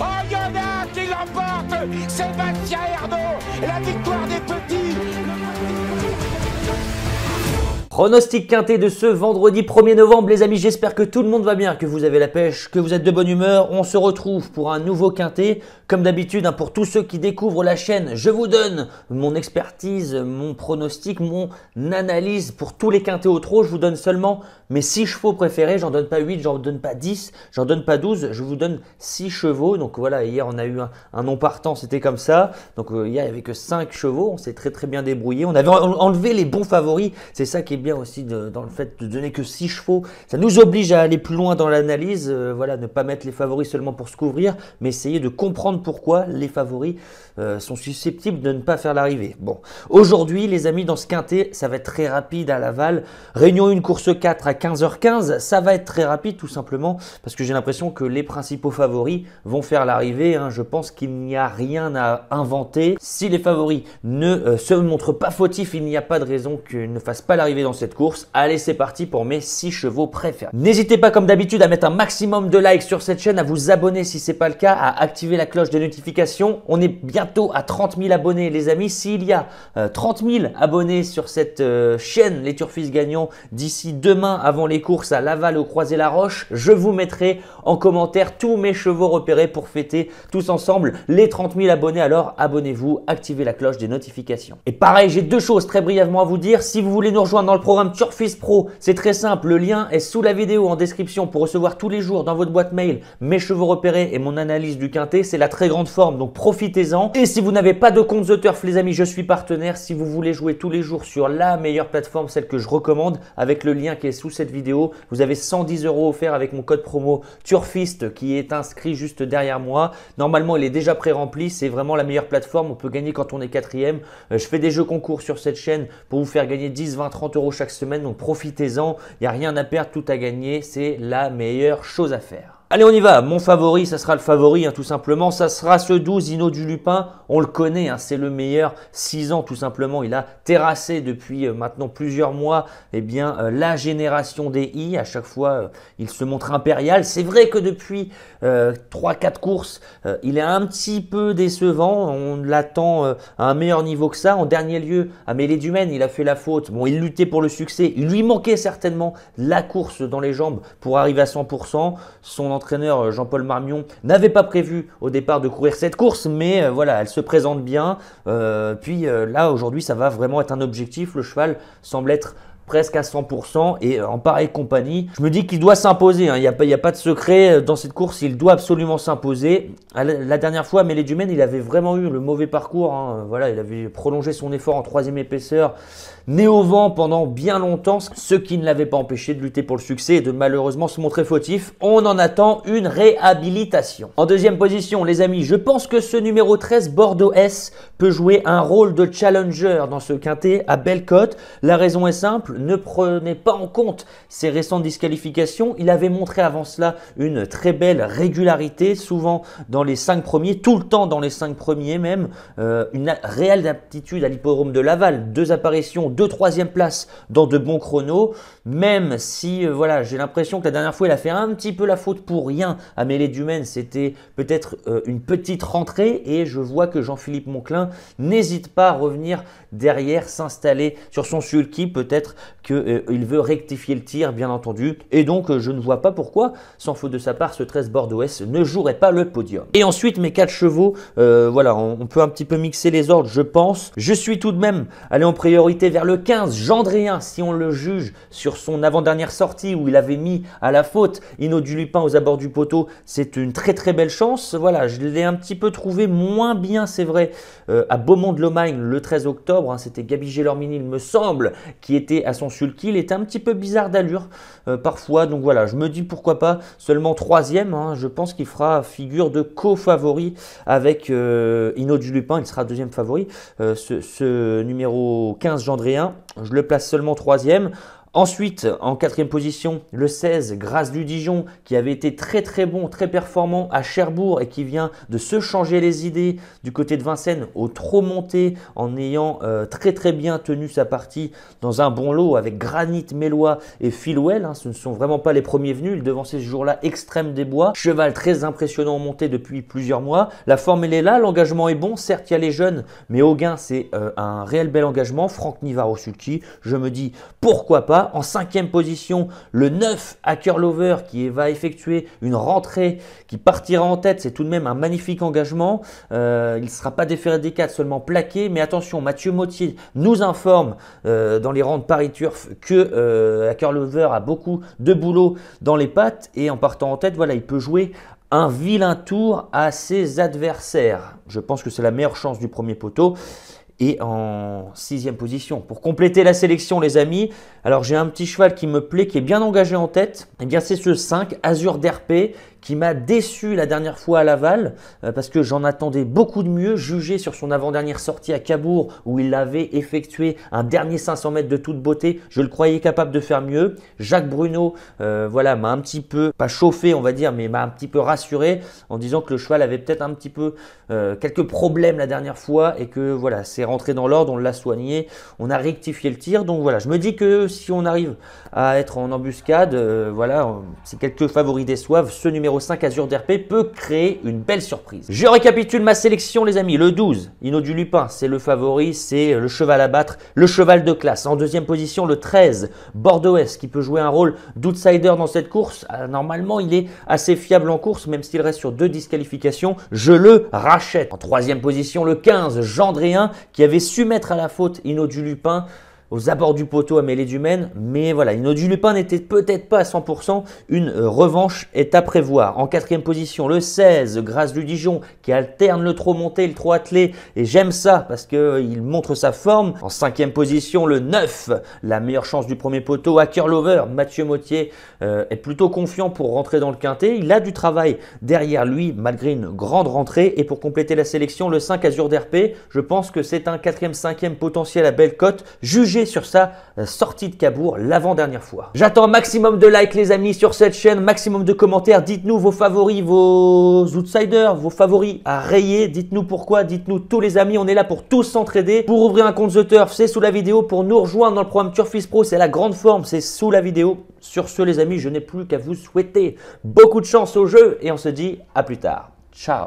Oh, il y en a qui l'emporte, Sébastien Ernaud, la victoire des petits. Pronostic quintet de ce vendredi 1er novembre, les amis, j'espère que tout le monde va bien, que vous avez la pêche, que vous êtes de bonne humeur. On se retrouve pour un nouveau quintet. Comme d'habitude, pour tous ceux qui découvrent la chaîne, je vous donne mon expertise, mon pronostic, mon analyse pour tous les quintets au trot. Je vous donne seulement mes 6 chevaux préférés. J'en donne pas 8, j'en donne pas 10, j'en donne pas 12. Je vous donne 6 chevaux. Donc voilà, hier on a eu un non partant, c'était comme ça. Donc hier il n'y avait que 5 chevaux. On s'est très bien débrouillé. On avait enlevé les bons favoris. C'est ça qui est bien aussi dans le fait de donner que 6 chevaux. Ça nous oblige à aller plus loin dans l'analyse. Voilà, ne pas mettre les favoris seulement pour se couvrir, mais essayer de comprendre pourquoi les favoris sont susceptibles de ne pas faire l'arrivée. Bon, aujourd'hui les amis, dans ce quintet, ça va être très rapide à Laval. Réunion 1, course 4 à 15h15. Ça va être très rapide tout simplement parce que j'ai l'impression que les principaux favoris vont faire l'arrivée. Je pense qu'il n'y a rien à inventer. Si les favoris ne se montrent pas fautifs, il n'y a pas de raison qu'ils ne fassent pas l'arrivée dans cette course. Allez, c'est parti pour mes 6 chevaux préférés. N'hésitez pas comme d'habitude à mettre un maximum de likes sur cette chaîne, à vous abonner si ce n'est pas le cas, à activer la cloche de notification. On est bientôt à 30 000 abonnés les amis. S'il y a 30 000 abonnés sur cette chaîne, les Turfistes gagnants, d'ici demain avant les courses à Laval au Croisé-la-Roche, je vous mettrai en commentaire tous mes chevaux repérés pour fêter tous ensemble les 30 000 abonnés. Alors abonnez-vous, activez la cloche des notifications. Et pareil, j'ai 2 choses très brièvement à vous dire. Si vous voulez nous rejoindre dans le programme Turfistes Pro, c'est très simple. Le lien est sous la vidéo en description pour recevoir tous les jours dans votre boîte mail mes chevaux repérés et mon analyse du quintet. C'est la très grande forme, donc profitez-en. Et si vous n'avez pas de compte The Turf, les amis, je suis partenaire. Si vous voulez jouer tous les jours sur la meilleure plateforme, celle que je recommande, avec le lien qui est sous cette vidéo, vous avez 110 € offerts avec mon code promo Turfiste qui est inscrit juste derrière moi. Normalement, il est déjà pré-rempli. C'est vraiment la meilleure plateforme. On peut gagner quand on est 4e. Je fais des jeux concours sur cette chaîne pour vous faire gagner 10, 20, 30 € chaque semaine. Donc profitez-en. Il n'y a rien à perdre, tout à gagner. C'est la meilleure chose à faire. Allez, on y va. Mon favori, ça sera le favori, tout simplement. Ça sera ce 12 Hinault du Lupin. On le connaît, c'est le meilleur. 6 ans, tout simplement. Il a terrassé depuis maintenant plusieurs mois la génération des I. À chaque fois, il se montre impérial. C'est vrai que depuis 3-4 courses, il est un petit peu décevant. On l'attend à un meilleur niveau que ça. En dernier lieu, à Mêlée-du-Maine, il a fait la faute. Bon, il luttait pour le succès. Il lui manquait certainement la course dans les jambes pour arriver à 100%. Son entraîneur Jean-Paul Marmion n'avait pas prévu au départ de courir cette course, mais voilà, elle se présente bien. Là, aujourd'hui, ça va vraiment être un objectif. Le cheval semble être presque à 100% et en pareille compagnie, je me dis qu'il doit s'imposer. Il n'y a pas de secret dans cette course, il doit absolument s'imposer. La dernière fois, Mêlée-du-Maine, il avait vraiment eu le mauvais parcours. Voilà, il avait prolongé son effort en 3e épaisseur, né au vent pendant bien longtemps, ce qui ne l'avait pas empêché de lutter pour le succès et de malheureusement se montrer fautif. On en attend une réhabilitation. En 2e position, les amis, je pense que ce numéro 13, Bordeaux S, peut jouer un rôle de challenger dans ce quintet à belle cote. La raison est simple, ne prenez pas en compte ses récentes disqualifications. Il avait montré avant cela une très belle régularité, souvent dans les 5 premiers, tout le temps dans les 5 premiers même. Une réelle aptitude à l'hippodrome de Laval, 2 apparitions, 2 3e places dans de bons chronos. Même si voilà, j'ai l'impression que la dernière fois il a fait un petit peu la faute pour rien à Mêlée-du-Maine, c'était peut-être une petite rentrée et je vois que Jean-Philippe Monclin n'hésite pas à revenir derrière, s'installer sur son sulky. Peut-être qu'il veut rectifier le tir, bien entendu, et donc je ne vois pas pourquoi, sans faute de sa part, ce 13 Bordeaux S ne jouerait pas le podium. Et ensuite mes 4 chevaux, voilà, on peut un petit peu mixer les ordres, je pense. Je suis tout de même allé en priorité vers le 15 Gendréen, si on le juge sur son avant-dernière sortie où il avait mis à la faute Hinault du Lupin aux abords du poteau. C'est une très belle chance. Voilà, je l'ai un petit peu trouvé moins bien, c'est vrai, à Beaumont-de-Lomagne le 13 octobre. C'était Gabi Gélormini, il me semble, qui était à son sulky. Il était un petit peu bizarre d'allure parfois. Donc voilà, je me dis pourquoi pas seulement 3e. Je pense qu'il fera figure de co-favori avec Hinault du Lupin. Il sera 2e favori. Ce numéro 15 Gendréen, je le place seulement 3e. Ensuite, en quatrième position, le 16, Grâce du Dijon, qui avait été très bon, très performant à Cherbourg et qui vient de se changer les idées du côté de Vincennes au trot monté en ayant très bien tenu sa partie dans un bon lot avec Granit, Mélois et Philwell. Ce ne sont vraiment pas les premiers venus. Il devançait ce jour-là Extrême des Bois. Cheval très impressionnant en montée depuis plusieurs mois. La forme, elle est là. L'engagement est bon. Certes, il y a les jeunes, mais au gain, c'est un réel bel engagement. Franck Nivard-Sulky, je me dis pourquoi pas. En cinquième position, le 9, Hacker Lover, qui va effectuer une rentrée qui partira en tête. C'est tout de même un magnifique engagement. Il ne sera pas déféré des 4, seulement plaqué. Mais attention, Mathieu Mottier nous informe dans les rangs de Paris Turf que Hacker Lover a beaucoup de boulot dans les pattes. Et en partant en tête, voilà, il peut jouer un vilain tour à ses adversaires. Je pense que c'est la meilleure chance du premier poteau. Et en sixième position, pour compléter la sélection les amis, alors j'ai un petit cheval qui me plaît, qui est bien engagé en tête. Et bien c'est ce 5, Azur d'RP, qui m'a déçu la dernière fois à Laval parce que j'en attendais beaucoup de mieux, jugé sur son avant-dernière sortie à Cabourg où il avait effectué un dernier 500 mètres de toute beauté. Je le croyais capable de faire mieux. Jacques Bruno voilà, m'a un petit peu, pas chauffé on va dire, mais m'a un petit peu rassuré en disant que le cheval avait peut-être un petit peu quelques problèmes la dernière fois et que voilà, c'est rentré dans l'ordre, on l'a soigné, on a rectifié le tir. Donc voilà, je me dis que si on arrive à être en embuscade, voilà, si quelques favoris déçoivent, ce numéro 5 Azur d'RP peut créer une belle surprise. Je récapitule ma sélection les amis. Le 12, Hino du Lupin, c'est le favori, c'est le cheval à battre, le cheval de classe. En deuxième position, le 13, Bordeaux-Est, qui peut jouer un rôle d'outsider dans cette course. Normalement, il est assez fiable en course, même s'il reste sur 2 disqualifications. Je le rachète. En troisième position, le 15, Gendréen, qui avait su mettre à la faute Hino du Lupin aux abords du poteau à mêlée du Maine. Mais voilà, Hino du Lupin n'était peut-être pas à 100%. Une revanche est à prévoir. En quatrième position, le 16, Grâce du Dijon, qui alterne le trot monté, le trot attelé. Et j'aime ça parce qu'il montre sa forme. En cinquième position, le 9, la meilleure chance du premier poteau, Hacker Lover. Mathieu Mottier est plutôt confiant pour rentrer dans le quintet. Il a du travail derrière lui malgré une grande rentrée. Et pour compléter la sélection, le 5, Azur d'RP. Je pense que c'est un 4e, 5e potentiel à belle cote, jugé sur sa sortie de Cabourg l'avant-dernière fois. J'attends un maximum de likes les amis sur cette chaîne, maximum de commentaires. Dites-nous vos favoris, vos outsiders, vos favoris à rayer. Dites-nous pourquoi, dites-nous tous les amis. On est là pour tous s'entraider. Pour ouvrir un compte The Turf, c'est sous la vidéo. Pour nous rejoindre dans le programme Turfist Pro, c'est la grande forme, c'est sous la vidéo. Sur ce les amis, je n'ai plus qu'à vous souhaiter beaucoup de chance au jeu et on se dit à plus tard. Ciao.